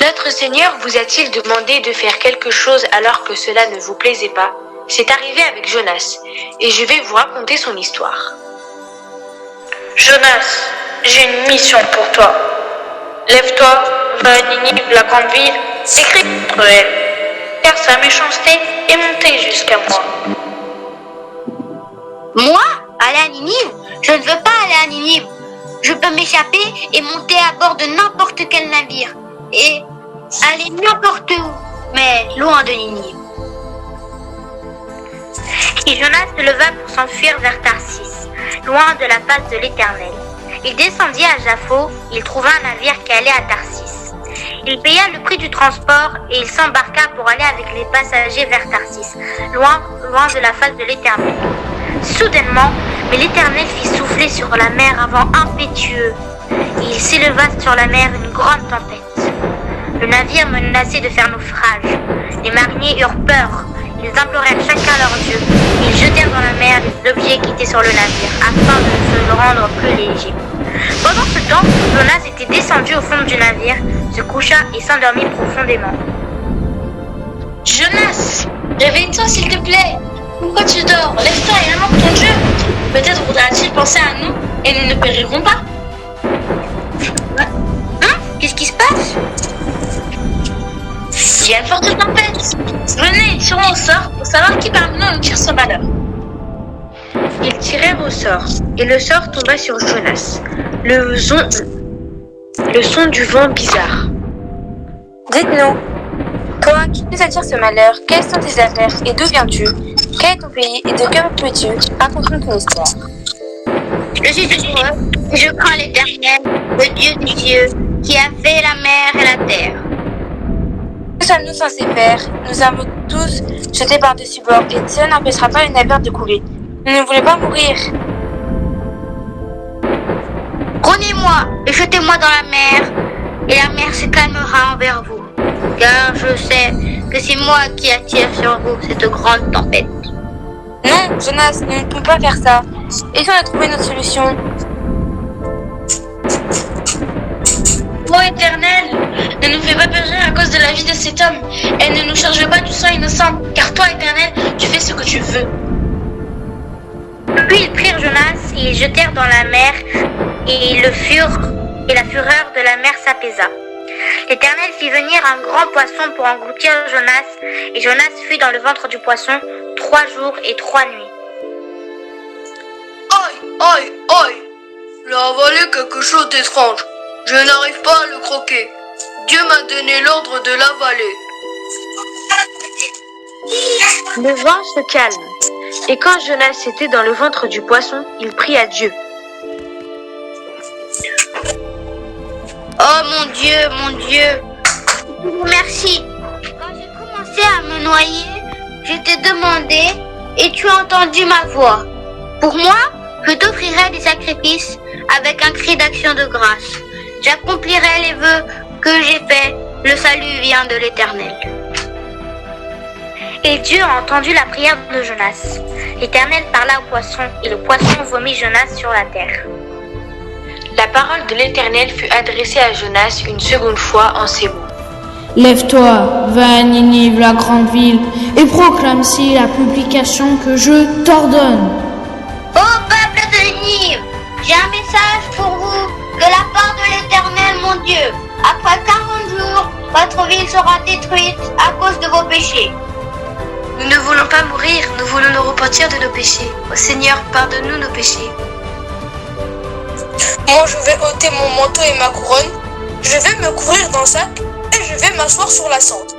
Notre Seigneur vous a-t-il demandé de faire quelque chose alors que cela ne vous plaisait pas? C'est arrivé avec Jonas, et je vais vous raconter son histoire. Jonas, j'ai une mission pour toi. Lève-toi, va à Ninive, la grande ville, écris contre elle, car sa méchanceté est montée jusqu'à moi. Moi? Aller à Ninive? Je ne veux pas aller à Ninive. Je peux m'échapper et monter à bord de n'importe quel navire. Et aller n'importe où, mais loin de Ninive. Et Jonas se leva pour s'enfuir vers Tarsis, loin de la face de l'Éternel. Il descendit à Jaffo, il trouva un navire qui allait à Tarsis. Il paya le prix du transport et il s'embarqua pour aller avec les passagers vers Tarsis, loin de la face de l'Éternel. Soudainement, mais l'Éternel fit souffler sur la mer un vent impétueux, et il s'éleva sur la mer une grande tempête. Le navire menaçait de faire naufrage. Les mariniers eurent peur. Ils implorèrent chacun leur Dieu. Ils jetèrent dans la mer les objets qui étaient sur le navire, afin de se rendre plus léger. Pendant ce temps, Jonas était descendu au fond du navire, se coucha et s'endormit profondément. Jonas, réveille-toi s'il te plaît. Pourquoi tu dors? Lève-toi et invoque ton Dieu. Peut-être voudra-t-il penser à nous et nous ne périrons pas. Qu'est-ce qui se passe? Il y a une forte tempête. Venez, tirons au sort pour savoir qui parmi nous tire ce malheur. Ils tirèrent au sort, et le sort tomba sur Jonas. Le son du vent bizarre. Dites-nous, toi qui nous attire ce malheur, quelles sont tes affaires et d'où viens-tu? Quel est ton pays et de que peux-tu? Raconte-nous ton histoire. Je suis heureux et je crains l'Éternel, le Dieu des cieux, qui a fait la mer et la terre. Que sommes-nous censés faire? Nous avons tous jeté par-dessus bord et cela n'empêchera pas le navire de couler. Nous ne voulons pas mourir. Prenez-moi et jetez-moi dans la mer, et la mer se calmera envers vous. Car je sais que c'est moi qui attire sur vous cette grande tempête. Non, Jonas, nous ne pouvons pas faire ça. Essayons de trouver notre solution. Ô Éternel, ne nous fais pas périr à cause de la vie de cet homme et ne nous charge pas du sang innocent, car toi, Éternel, tu fais ce que tu veux. Puis ils prirent Jonas et ils jetèrent dans la mer, et la fureur de la mer s'apaisa. L'Éternel fit venir un grand poisson pour engloutir Jonas, et Jonas fut dans le ventre du poisson 3 jours et 3 nuits. Aïe! Il a avalé quelque chose d'étrange. Je n'arrive pas à le croquer. Dieu m'a donné l'ordre de l'avaler. Le vent se calme, et quand Jonas était dans le ventre du poisson, il pria à Dieu. Oh mon Dieu, je vous remercie. Quand j'ai commencé à me noyer, je t'ai demandé et tu as entendu ma voix. Pour moi, je t'offrirai des sacrifices avec un cri d'action de grâce. J'accomplirai les vœux que j'ai faits. Le salut vient de l'Éternel. Et Dieu a entendu la prière de Jonas. L'Éternel parla au poisson, et le poisson vomit Jonas sur la terre. La parole de l'Éternel fut adressée à Jonas une seconde fois en ces mots. Lève-toi, va à Ninive, la grande ville, et proclame-ci la publication que je t'ordonne. Ô peuple de Ninive, j'ai un message pour vous de la part de l'Éternel mon Dieu. Après 40 jours, votre ville sera détruite à cause de vos péchés. Nous ne voulons pas mourir, nous voulons nous repentir de nos péchés. Ô Seigneur, pardonne-nous nos péchés. Moi, je vais ôter mon manteau et ma couronne. Je vais me couvrir d'un sac et je vais m'asseoir sur la cendre.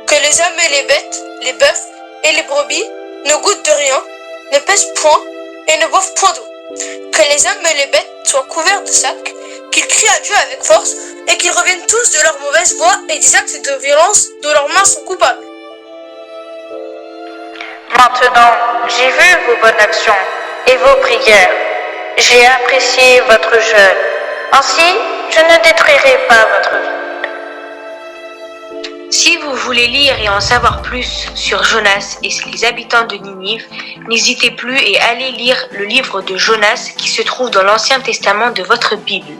Que les hommes et les bêtes, les bœufs et les brebis ne goûtent de rien, ne pèsent point et ne boivent point d'eau. Que les hommes et les bêtes soient couverts de sacs, qu'ils crient à Dieu avec force et qu'ils reviennent tous de leur mauvaise voie et des actes de violence dont leurs mains sont coupables. Maintenant, j'ai vu vos bonnes actions et vos prières. J'ai apprécié votre jeûne. Ainsi, je ne détruirai pas votre vie. Si vous voulez lire et en savoir plus sur Jonas et les habitants de Ninive, n'hésitez plus et allez lire le livre de Jonas qui se trouve dans l'Ancien Testament de votre Bible.